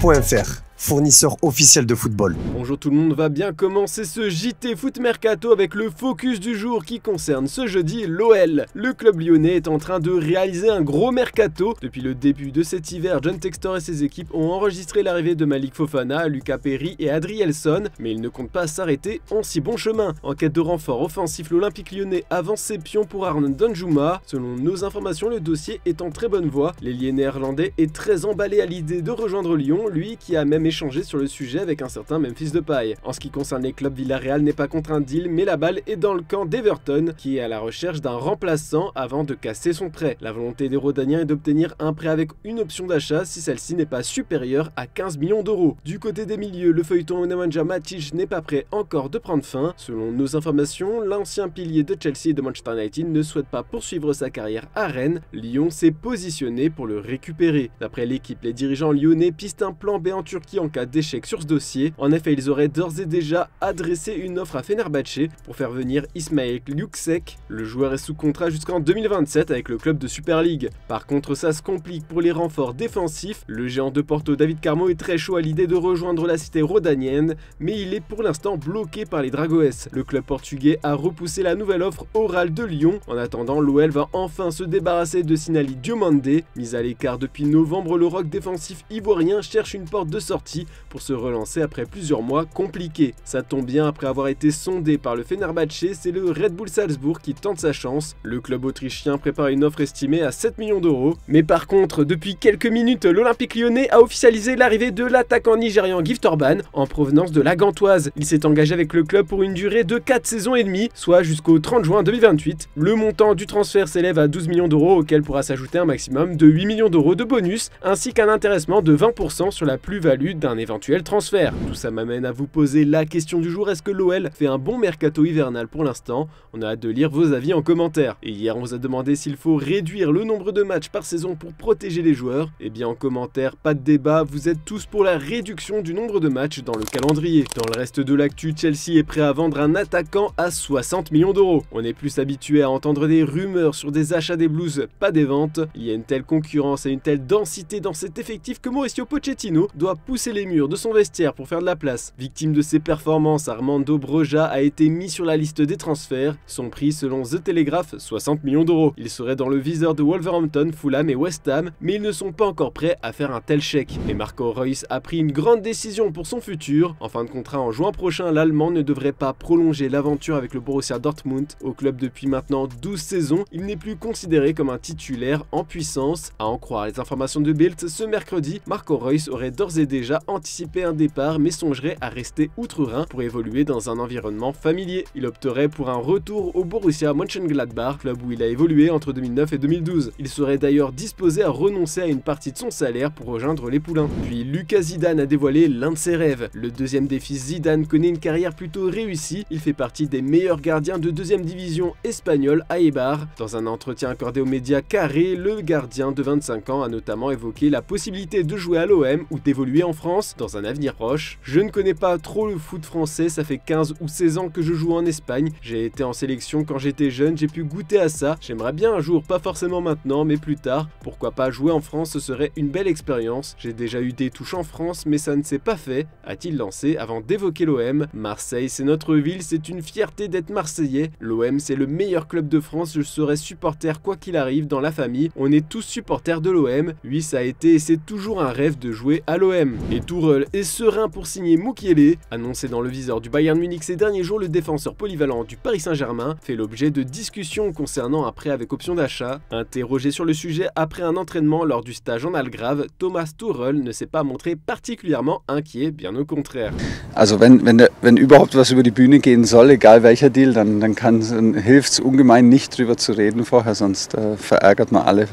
JT.fr, fournisseur officiel de football. Bonjour tout le monde, va bien commencer ce JT Foot Mercato avec le focus du jour qui concerne ce jeudi l'OL. Le club lyonnais est en train de réaliser un gros mercato. Depuis le début de cet hiver, John Textor et ses équipes ont enregistré l'arrivée de Malik Fofana, Lucas Perry et Adrielson, mais ils ne comptent pas s'arrêter en si bon chemin. En quête de renfort offensif, l'Olympique lyonnais avance ses pions pour Arnaud Danjuma. Selon nos informations, le dossier est en très bonne voie. L'ailier néerlandais est très emballé à l'idée de rejoindre Lyon, lui qui a même échangé sur le sujet avec un certain Memphis Depay. En ce qui concerne les clubs, Villarreal n'est pas contre un deal, mais la balle est dans le camp d'Everton, qui est à la recherche d'un remplaçant avant de casser son prêt. La volonté des Rodaniens est d'obtenir un prêt avec une option d'achat si celle-ci n'est pas supérieure à 15 millions d'euros. Du côté des milieux, le feuilleton Nemanja Matic n'est pas prêt encore de prendre fin. Selon nos informations, l'ancien pilier de Chelsea et de Manchester United ne souhaite pas poursuivre sa carrière à Rennes. Lyon s'est positionné pour le récupérer. D'après l'équipe, les dirigeants lyonnais pistent un plan B en Turquie en cas d'échec sur ce dossier. En effet, ils auraient d'ores et déjà adressé une offre à Fenerbahçe pour faire venir Ismail Ljuksek. Le joueur est sous contrat jusqu'en 2027 avec le club de Super League. Par contre, ça se complique pour les renforts défensifs. Le géant de Porto David Carmo est très chaud à l'idée de rejoindre la cité rhodanienne, mais il est pour l'instant bloqué par les Dragões. Le club portugais a repoussé la nouvelle offre orale de Lyon. En attendant, l'OL va enfin se débarrasser de Sinali Diomandé. Mis à l'écart depuis novembre, le rock défensif ivoirien cherche une porte de sortie pour se relancer après plusieurs mois compliqués. Ça tombe bien, après avoir été sondé par le Fenerbahçe, c'est le Red Bull Salzbourg qui tente sa chance. Le club autrichien prépare une offre estimée à 7 millions d'euros. Mais par contre, depuis quelques minutes, l'Olympique lyonnais a officialisé l'arrivée de l'attaquant nigérian Gift Orban en provenance de la Gantoise. Il s'est engagé avec le club pour une durée de 4 saisons et demie, soit jusqu'au 30 juin 2028. Le montant du transfert s'élève à 12 millions d'euros, auquel pourra s'ajouter un maximum de 8 millions d'euros de bonus, ainsi qu'un intéressement de 20% sur la plus-value d'un éventuel transfert. Tout ça m'amène à vous poser la question du jour: est-ce que l'OL fait un bon mercato hivernal pour l'instant? On a hâte de lire vos avis en commentaire. Et hier, on vous a demandé s'il faut réduire le nombre de matchs par saison pour protéger les joueurs. Et bien en commentaire, pas de débat, vous êtes tous pour la réduction du nombre de matchs dans le calendrier. Dans le reste de l'actu, Chelsea est prêt à vendre un attaquant à 60 millions d'euros. On est plus habitué à entendre des rumeurs sur des achats des Blues, pas des ventes. Il y a une telle concurrence et une telle densité dans cet effectif que Mauricio Pochettino doit pousser les murs de son vestiaire pour faire de la place. Victime de ses performances, Armando Broja a été mis sur la liste des transferts. Son prix, selon The Telegraph, 60 millions d'euros. Il serait dans le viseur de Wolverhampton, Fulham et West Ham, mais ils ne sont pas encore prêts à faire un tel chèque. Et Marco Reus a pris une grande décision pour son futur. En fin de contrat en juin prochain, l'Allemand ne devrait pas prolonger l'aventure avec le Borussia Dortmund. Au club depuis maintenant 12 saisons, il n'est plus considéré comme un titulaire en puissance. À en croire les informations de Bild, ce mercredi, Marco Reus aurait d'ores et déjà anticipé un départ, mais songerait à rester outre-Rhin pour évoluer dans un environnement familier. Il opterait pour un retour au Borussia Mönchengladbach, club où il a évolué entre 2009 et 2012. Il serait d'ailleurs disposé à renoncer à une partie de son salaire pour rejoindre les Poulains. Puis Lucas Zidane a dévoilé l'un de ses rêves. Le deuxième des fils Zidane connaît une carrière plutôt réussie. Il fait partie des meilleurs gardiens de deuxième division espagnole à Eibar. Dans un entretien accordé aux médias Carré, le gardien de 25 ans a notamment évoqué la possibilité de jouer à l'OM ou d'évoluer en France dans un avenir proche. Je ne connais pas trop le foot français, ça fait 15 ou 16 ans que je joue en Espagne. J'ai été en sélection quand j'étais jeune, j'ai pu goûter à ça. J'aimerais bien un jour, pas forcément maintenant, mais plus tard. Pourquoi pas jouer en France, ce serait une belle expérience. J'ai déjà eu des touches en France, mais ça ne s'est pas fait, a-t-il lancé avant d'évoquer l'OM. Marseille, c'est notre ville, c'est une fierté d'être marseillais. L'OM, c'est le meilleur club de France, je serai supporter quoi qu'il arrive dans la famille. On est tous supporters de l'OM. Oui, ça a été et c'est toujours un rêve de jouer à l'OM. Et Tourelle est serein pour signer Mukiele. Annoncé dans le viseur du Bayern Munich ces derniers jours, le défenseur polyvalent du Paris Saint-Germain fait l'objet de discussions concernant un prêt avec option d'achat. Interrogé sur le sujet après un entraînement lors du stage en Algarve, Thomas Tuchel ne s'est pas montré particulièrement inquiet, bien au contraire. Also wenn überhaupt was über die Bühne gehen soll, egal welcher Deal, dann hilft es ungemein nicht drüber zu reden vorher, sonst verärgert man alle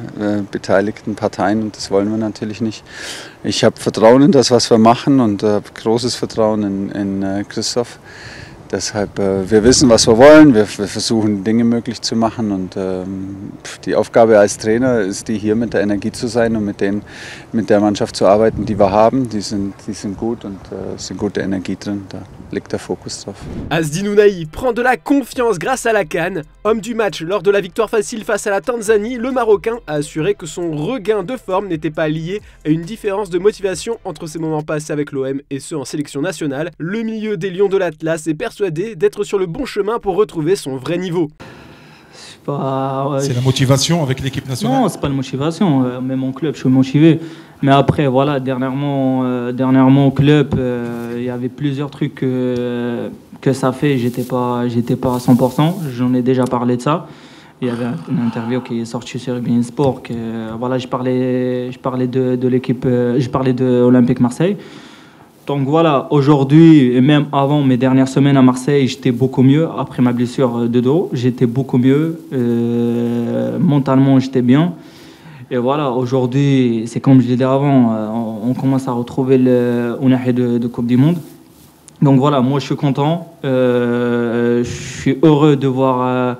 beteiligten Parteien und das wollen wir natürlich nicht. Ich habe Vertrauen in das, was wir machen und großes Vertrauen in Christoph. Deshalb, wir wissen, was wir wollen, wir versuchen Dinge möglich zu machen und die Aufgabe als Trainer ist die, hier mit der Energie zu sein und mit der Mannschaft zu arbeiten, die wir haben. Die sind gut und es ist gute Energie drin, da liegt der Fokus drauf. Asdin Ounahi prend de la confiance grâce à la CAN. Homme du match lors de la victoire facile face à la Tanzanie, le Marocain a assuré que son regain de forme n'était pas lié à une différence de motivation entre ses moments passés avec l'OM et ceux en sélection nationale. Le milieu des Lions de l'Atlas est persuadé d'être sur le bon chemin pour retrouver son vrai niveau. C'est la motivation avec l'équipe nationale? Non, c'est pas la motivation. Même mon club, je suis motivé. Mais après, voilà, dernièrement au club, il y avait plusieurs trucs que ça fait. J'étais pas à 100%. J'en ai déjà parlé de ça. Il y avait une interview qui est sortie sur beIN Sport. Voilà, je parlais de l'équipe, je parlais de Olympique Marseille. Donc voilà, aujourd'hui et même avant mes dernières semaines à Marseille, j'étais beaucoup mieux. Après ma blessure de dos, j'étais beaucoup mieux. Mentalement, j'étais bien. Et voilà, aujourd'hui, c'est comme je l'ai dit avant, on commence à retrouver le Ounahi de Coupe du Monde. Donc voilà, moi je suis content. Je suis heureux de voir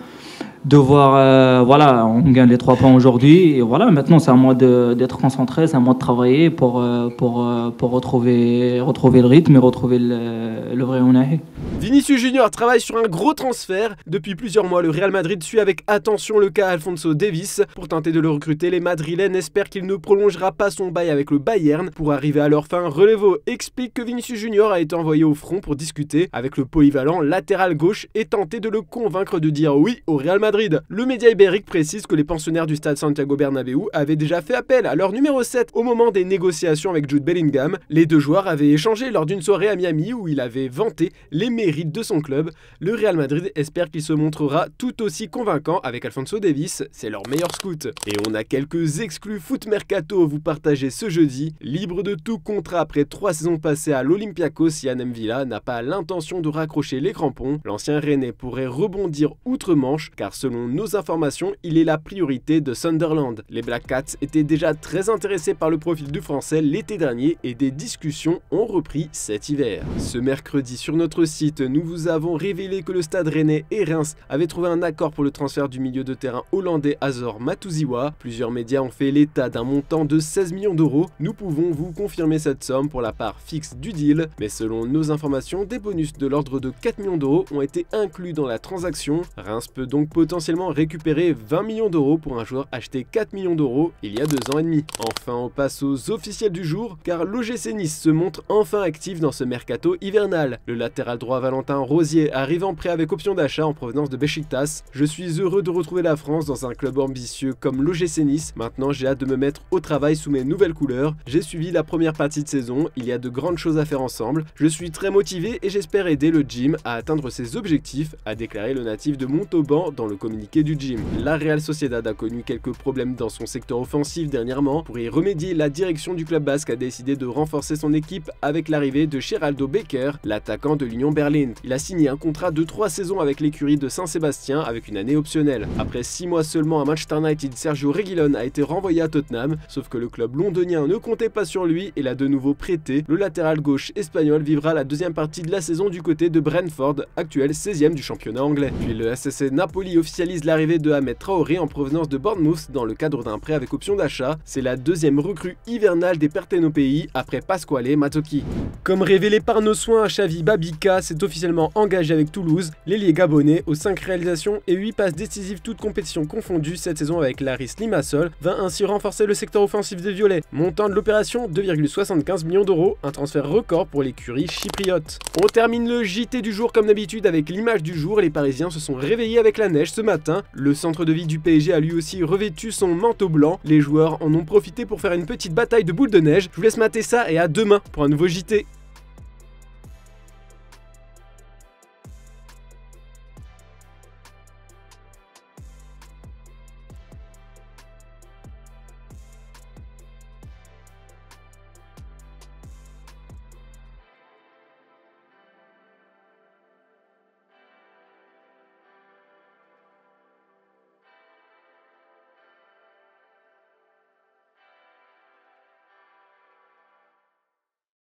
voilà, on gagne les 3 points aujourd'hui. Et voilà, maintenant c'est à moi d'être concentré, c'est à moi de travailler pour retrouver le rythme et retrouver le vrai Ounahi. Vinicius Junior travaille sur un gros transfert. Depuis plusieurs mois, le Real Madrid suit avec attention le cas Alphonso Davies. Pour tenter de le recruter, les Madrilènes espèrent qu'il ne prolongera pas son bail avec le Bayern. Pour arriver à leur fin, Relevo explique que Vinicius Junior a été envoyé au front pour discuter avec le polyvalent latéral gauche et tenter de le convaincre de dire oui au Real Madrid. Le média ibérique précise que les pensionnaires du stade Santiago Bernabéu avaient déjà fait appel à leur numéro 7 au moment des négociations avec Jude Bellingham. Les deux joueurs avaient échangé lors d'une soirée à Miami où il avait vanté les mérites de son club. Le Real Madrid espère qu'il se montrera tout aussi convaincant avec Alphonso Davies, c'est leur meilleur scout. Et on a quelques exclus foot mercato à vous partager ce jeudi. Libre de tout contrat après 3 saisons passées à l'Olympiakos, Yann M'Vila n'a pas l'intention de raccrocher les crampons. L'ancien Rennais pourrait rebondir outre-Manche car selon nos informations, il est la priorité de Sunderland. Les Black Cats étaient déjà très intéressés par le profil du Français l'été dernier et des discussions ont repris cet hiver. Ce mercredi sur notre site, nous vous avons révélé que le Stade Rennais et Reims avaient trouvé un accord pour le transfert du milieu de terrain hollandais Azor Matuziwa. Plusieurs médias ont fait l'état d'un montant de 16 millions d'euros. Nous pouvons vous confirmer cette somme pour la part fixe du deal, mais selon nos informations, des bonus de l'ordre de 4 millions d'euros ont été inclus dans la transaction. Reims peut donc potentiellement récupérer 20 millions d'euros pour un joueur acheté 4 millions d'euros il y a 2 ans et demi. Enfin, on passe aux officiels du jour, car l'OGC Nice se montre enfin actif dans ce mercato hivernal. Le latéral droit Valentin Rosier arrive en prêt avec option d'achat en provenance de Beşiktaş. Je suis heureux de retrouver la France dans un club ambitieux comme l'OGC Nice. Maintenant, j'ai hâte de me mettre au travail sous mes nouvelles couleurs. J'ai suivi la première partie de saison, il y a de grandes choses à faire ensemble. Je suis très motivé et j'espère aider le gym à atteindre ses objectifs, a déclaré le natif de Montauban dans le communiqué du gym. La Real Sociedad a connu quelques problèmes dans son secteur offensif dernièrement. Pour y remédier, la direction du club basque a décidé de renforcer son équipe avec l'arrivée de Geraldo Becker, l'attaquant de l'Union Berlin. Il a signé un contrat de 3 saisons avec l'écurie de Saint-Sébastien avec une année optionnelle. Après 6 mois seulement à Manchester United, Sergio Reguilón a été renvoyé à Tottenham, sauf que le club londonien ne comptait pas sur lui et l'a de nouveau prêté. Le latéral gauche espagnol vivra la deuxième partie de la saison du côté de Brentford, actuel 16e du championnat anglais. Puis le SSC Napoli officialise l'arrivée de Ahmed Traoré en provenance de Bournemouth dans le cadre d'un prêt avec option d'achat. C'est la deuxième recrue hivernale des Partenopei après Pasquale Mazzocchi. Comme révélé par nos soins, Xavi Babika s'est officiellement engagé avec Toulouse. L'ailier gabonais, aux 5 réalisations et 8 passes décisives toutes compétitions confondues cette saison avec Laris Limassol, va ainsi renforcer le secteur offensif des Violets. Montant de l'opération, 2,75 millions d'euros, un transfert record pour l'écurie chypriote. On termine le JT du jour comme d'habitude avec l'image du jour. Les Parisiens se sont réveillés avec la neige ce matin. Le centre de vie du PSG a lui aussi revêtu son manteau blanc. Les joueurs en ont profité pour faire une petite bataille de boules de neige. Je vous laisse mater ça et à demain pour un nouveau JT.